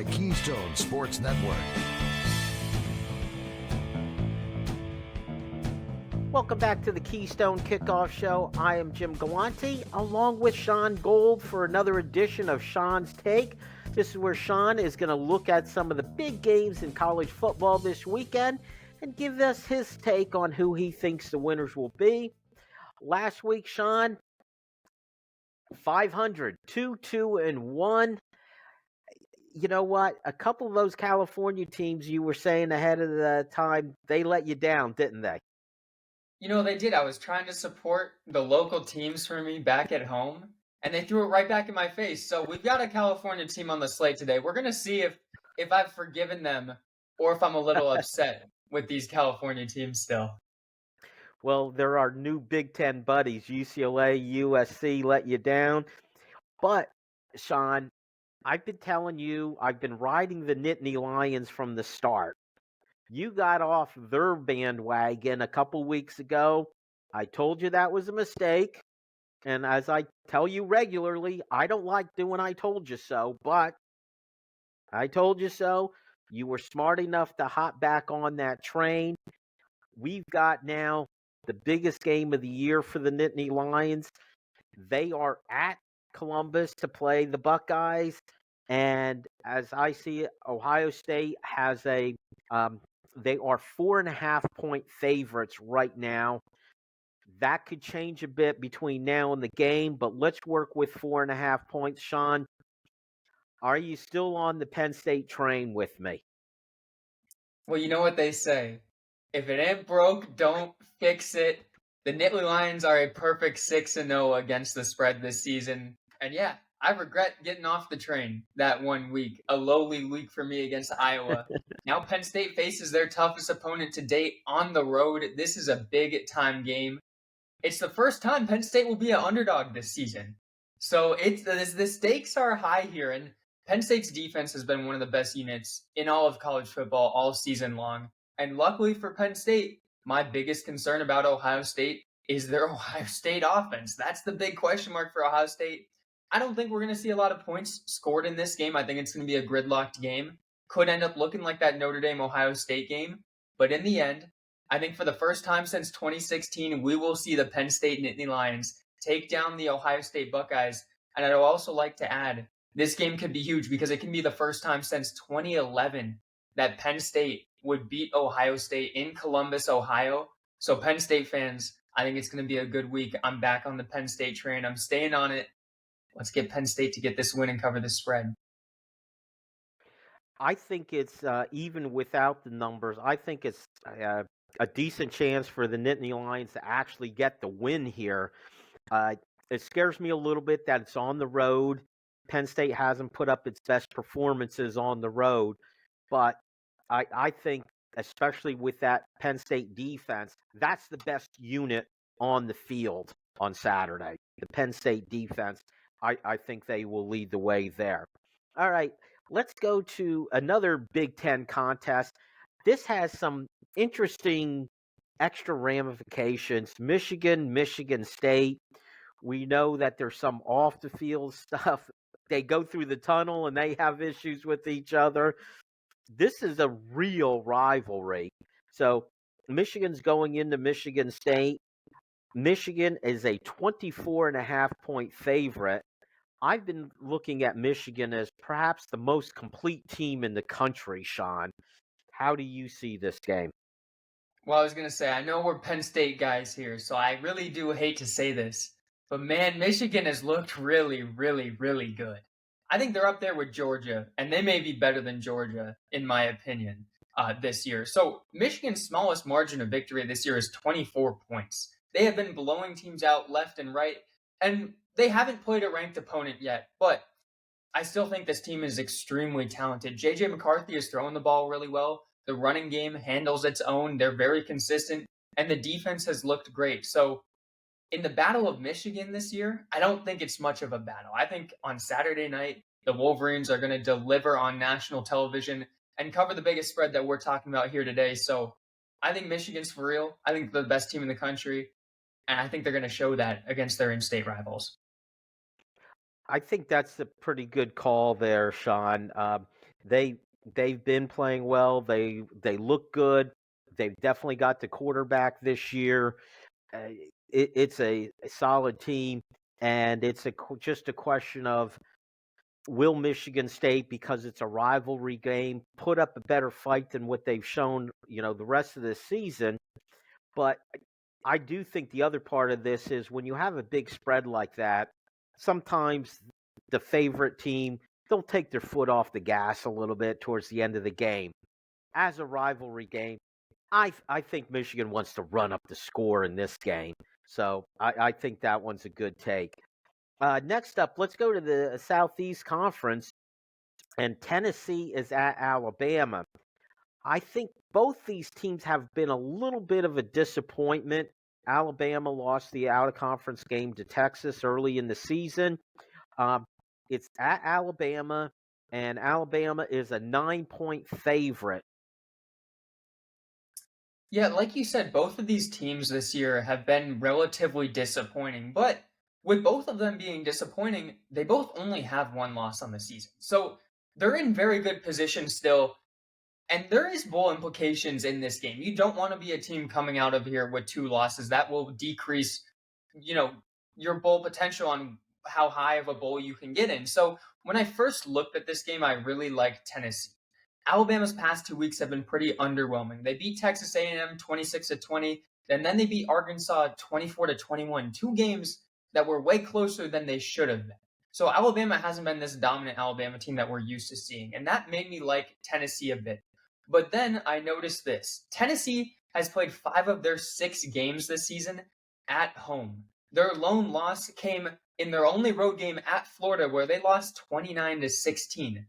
the Keystone Sports Network. Welcome back to the Keystone Kickoff Show. I am Jim Galante, along with Shaun Gold for another edition of Shauns Take. This is where Shaun is going to look at some of the big games in college football this weekend and give us his take on who he thinks the winners will be. Last week, Shaun, 500, 2-2-1. You know what? A couple of those California teams you were saying ahead of the time, they let you down, didn't they? You know, they did. I was trying to support the local teams for me back at home, and they threw it right back in my face. So we've got a California team on the slate today. We're going to see if I've forgiven them or if I'm a little upset with these California teams still. Well, there are new Big Ten buddies. UCLA, USC let you down. But, Shaun, I've been telling you, I've been riding the Nittany Lions from the start. You got off their bandwagon a couple weeks ago. I told you that was a mistake. And as I tell you regularly, I don't like doing I told you so, but I told you so. You were smart enough to hop back on that train. We've got now the biggest game of the year for the Nittany Lions. They are at Columbus to play the Buckeyes. And as I see it, Ohio State has they are 4.5-point favorites right now. That could change a bit between now and the game, but let's work with 4.5 points. Shaun, are you still on the Penn State train with me? Well, you know what they say. If it ain't broke, don't fix it. The Nittany Lions are a perfect 6-0 against the spread this season. And yeah, I regret getting off the train that 1 week. A lowly week for me against Iowa. Now Penn State faces their toughest opponent to date on the road. This is a big-time game. It's the first time Penn State will be an underdog this season. So the stakes are high here. And Penn State's defense has been one of the best units in all of college football all season long. And luckily for Penn State, my biggest concern about Ohio State is their Ohio State offense. That's the big question mark for Ohio State. I don't think we're going to see a lot of points scored in this game. I think it's going to be a gridlocked game. Could end up looking like that Notre Dame-Ohio State game. But in the end, I think for the first time since 2016, we will see the Penn State Nittany Lions take down the Ohio State Buckeyes. And I'd also like to add, this game could be huge because it can be the first time since 2011 that Penn State would beat Ohio State in Columbus, Ohio. So Penn State fans, I think it's going to be a good week. I'm back on the Penn State train. I'm staying on it. Let's get Penn State to get this win and cover this spread. I think it's, even without the numbers, I think it's a decent chance for the Nittany Lions to actually get the win here. It scares me a little bit that it's on the road. Penn State hasn't put up its best performances on the road, but I think, especially with that Penn State defense, that's the best unit on the field on Saturday. The Penn State defense, I think they will lead the way there. All right, let's go to another Big Ten contest. This has some interesting extra ramifications. Michigan State. We know that there's some off the field stuff. They go through the tunnel and they have issues with each other. This is a real rivalry. So Michigan's going into Michigan State. Michigan is a 24.5-point favorite. I've been looking at Michigan as perhaps the most complete team in the country, Shaun. How do you see this game? Well, I was going to say, I know we're Penn State guys here, so I really do hate to say this. But man, Michigan has looked really, really, really good. I think they're up there with Georgia, and they may be better than Georgia, in my opinion, this year. So Michigan's smallest margin of victory this year is 24 points. They have been blowing teams out left and right, and they haven't played a ranked opponent yet. But I still think this team is extremely talented. J.J. McCarthy is throwing the ball really well. The running game handles its own. They're very consistent, and the defense has looked great. So in the Battle of Michigan this year, I don't think it's much of a battle. I think on Saturday night, the Wolverines are going to deliver on national television and cover the biggest spread that we're talking about here today. So I think Michigan's for real. I think they're the best team in the country, and I think they're going to show that against their in-state rivals. I think that's a pretty good call there, Shaun. They they've been playing well. They look good. They've definitely got the quarterback this year. Uh, it's a solid team, and it's just a question of will Michigan State, because it's a rivalry game, put up a better fight than what they've shown, the rest of this season. But I do think the other part of this is when you have a big spread like that, sometimes the favorite team, they'll take their foot off the gas a little bit towards the end of the game. As a rivalry game, I think Michigan wants to run up the score in this game. So I think that one's a good take. Next up, let's go to the Southeast Conference, and Tennessee is at Alabama. I think both these teams have been a little bit of a disappointment. Alabama lost the out of conference game to Texas early in the season. Um, it's at Alabama, and Alabama is a 9-point favorite. Yeah, like you said, both of these teams this year have been relatively disappointing, but with both of them being disappointing, they both only have one loss on the season. So they're in very good position still. And there is bowl implications in this game. You don't want to be a team coming out of here with two losses. That will decrease, you know, your bowl potential on how high of a bowl you can get in. So when I first looked at this game, I really liked Tennessee. Alabama's past 2 weeks have been pretty underwhelming. They beat Texas A&M 26-20, and then they beat Arkansas 24-21. Two games that were way closer than they should have been. So Alabama hasn't been this dominant Alabama team that we're used to seeing, and that made me like Tennessee a bit. But then I noticed this. Tennessee has played 5 of their 6 games this season at home. Their lone loss came in their only road game at Florida, where they lost 29-16.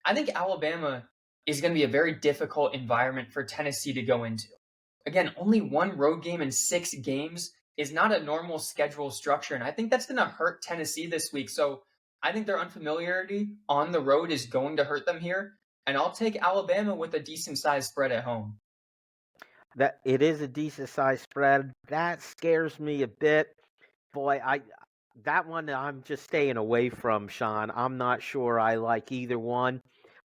I think Alabama is going to be a very difficult environment for Tennessee to go into. Again, only one road game in 6 games is not a normal schedule structure, and I think that's going to hurt Tennessee this week. So I think their unfamiliarity on the road is going to hurt them here, and I'll take Alabama with a decent sized spread at home. That it is a decent sized spread. That scares me a bit. Boy, that one I'm just staying away from, Shaun. I'm not sure I like either one.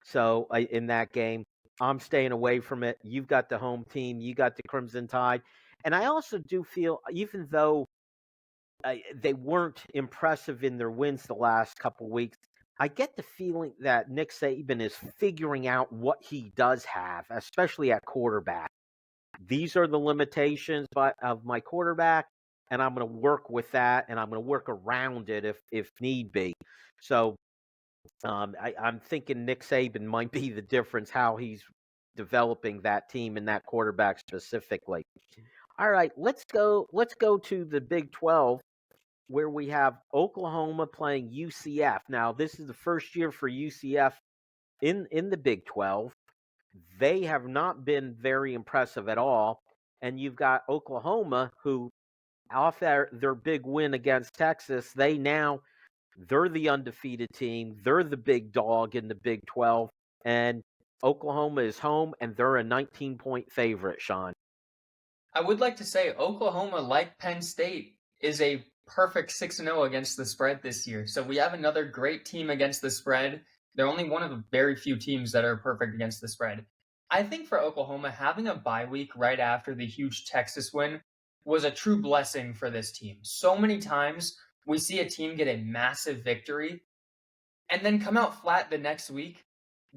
So in that game, I'm staying away from it. You've got the home team, you got the Crimson Tide, and I also do feel, even though they weren't impressive in their wins the last couple weeks, I get the feeling that Nick Saban is figuring out what he does have, especially at quarterback. These are the limitations of my quarterback, and I'm going to work with that, and I'm going to work around it if need be. So I'm thinking Nick Saban might be the difference, how he's developing that team and that quarterback specifically. All right, let's go. Let's go to the Big 12, where we have Oklahoma playing UCF. Now, this is the first year for UCF in the Big 12. They have not been very impressive at all. And you've got Oklahoma, who, off their big win against Texas, they're the undefeated team. They're the big dog in the Big 12. And Oklahoma is home, and they're a 19-point favorite, Shaun. I would like to say Oklahoma, like Penn State, is a perfect 6-0 against the spread this year. So we have another great team against the spread. They're only one of the very few teams that are perfect against the spread. I think for Oklahoma, having a bye week right after the huge Texas win was a true blessing for this team. So many times we see a team get a massive victory and then come out flat the next week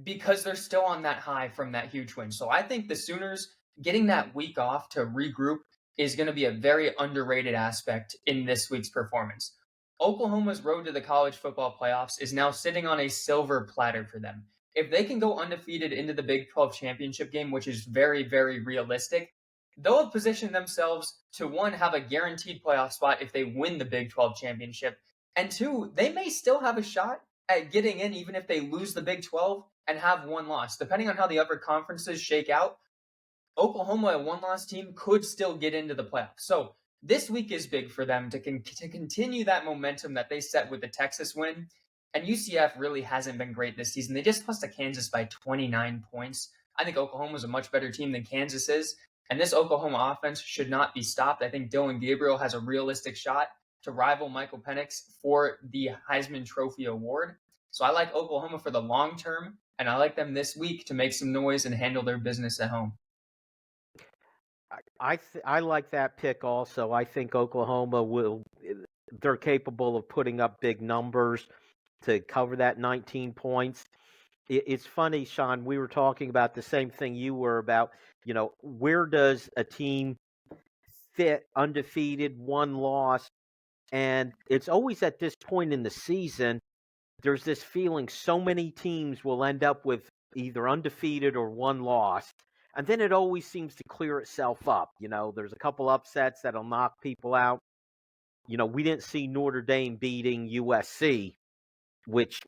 because they're still on that high from that huge win. So I think the Sooners getting that week off to regroup is going to be a very underrated aspect in this week's performance. Oklahoma's road to the college football playoffs is now sitting on a silver platter for them. If they can go undefeated into the Big 12 championship game, which is very, very realistic, they'll have positioned themselves to, one, have a guaranteed playoff spot if they win the Big 12 championship, and two, they may still have a shot at getting in even if they lose the Big 12 and have one loss. Depending on how the other conferences shake out, Oklahoma, a one-loss team, could still get into the playoffs. So this week is big for them to continue that momentum that they set with the Texas win. And UCF really hasn't been great this season. They just lost to Kansas by 29 points. I think Oklahoma is a much better team than Kansas is. And this Oklahoma offense should not be stopped. I think Dylan Gabriel has a realistic shot to rival Michael Penix for the Heisman Trophy award. So I like Oklahoma for the long term. and I like them this week to make some noise and handle their business at home. I like that pick also. I think Oklahoma they're capable of putting up big numbers to cover that 19 points. It's funny, Shaun, we were talking about the same thing you were about, where does a team fit undefeated, one loss? And it's always at this point in the season, there's this feeling so many teams will end up with either undefeated or one loss. And then it always seems to clear itself up. There's a couple upsets that'll knock people out. We didn't see Notre Dame beating USC, which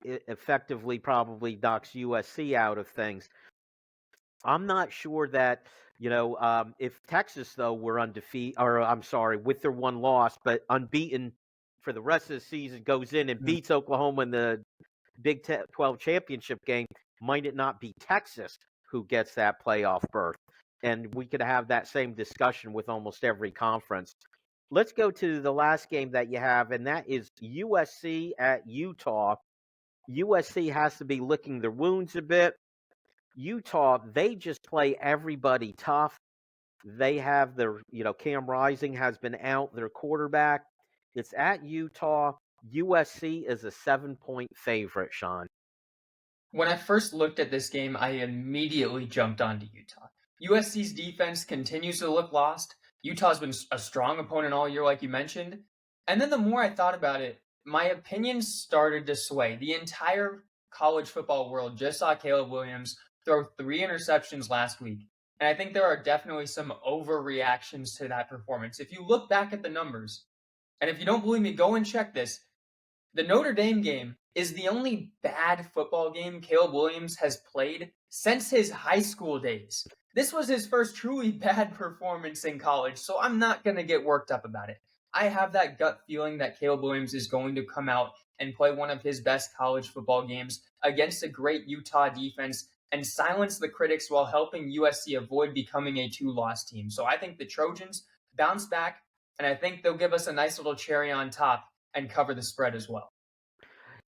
effectively probably knocks USC out of things. I'm not sure that, if Texas, though, were undefeated, or I'm sorry, with their one loss, but unbeaten for the rest of the season, goes in and beats Oklahoma in the Big 12 championship game, might it not be Texas who gets that playoff berth? And we could have that same discussion with almost every conference. Let's go to the last game that you have, and that is USC at Utah. USC has to be licking their wounds a bit. Utah, they just play everybody tough. They have their, Cam Rising has been out, their quarterback. It's at Utah. USC is a 7-point favorite, Shaun. When I first looked at this game, I immediately jumped onto Utah. USC's defense continues to look lost. Utah's been a strong opponent all year, like you mentioned. And then the more I thought about it, my opinions started to sway. The entire college football world just saw Caleb Williams throw 3 interceptions last week. And I think there are definitely some overreactions to that performance. If you look back at the numbers, and if you don't believe me, go and check this. The Notre Dame game is the only bad football game Caleb Williams has played since his high school days. This was his first truly bad performance in college, so I'm not going to get worked up about it. I have that gut feeling that Caleb Williams is going to come out and play one of his best college football games against a great Utah defense and silence the critics while helping USC avoid becoming a 2-loss team. So I think the Trojans bounce back, and I think they'll give us a nice little cherry on top and cover the spread as well.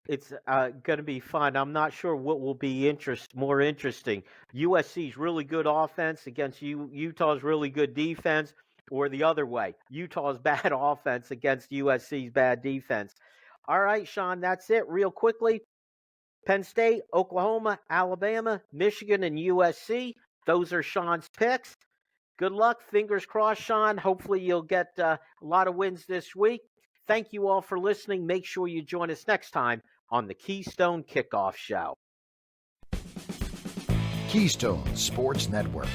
It's going to be fun. I'm not sure what will be more interesting. USC's really good offense against Utah's really good defense, or the other way, Utah's bad offense against USC's bad defense. All right, Shaun, that's it. Real quickly, Penn State, Oklahoma, Alabama, Michigan, and USC. Those are Shaun's picks. Good luck. Fingers crossed, Shaun. Hopefully you'll get a lot of wins this week. Thank you all for listening. Make sure you join us next time on the Keystone Kickoff Show. Keystone Sports Network.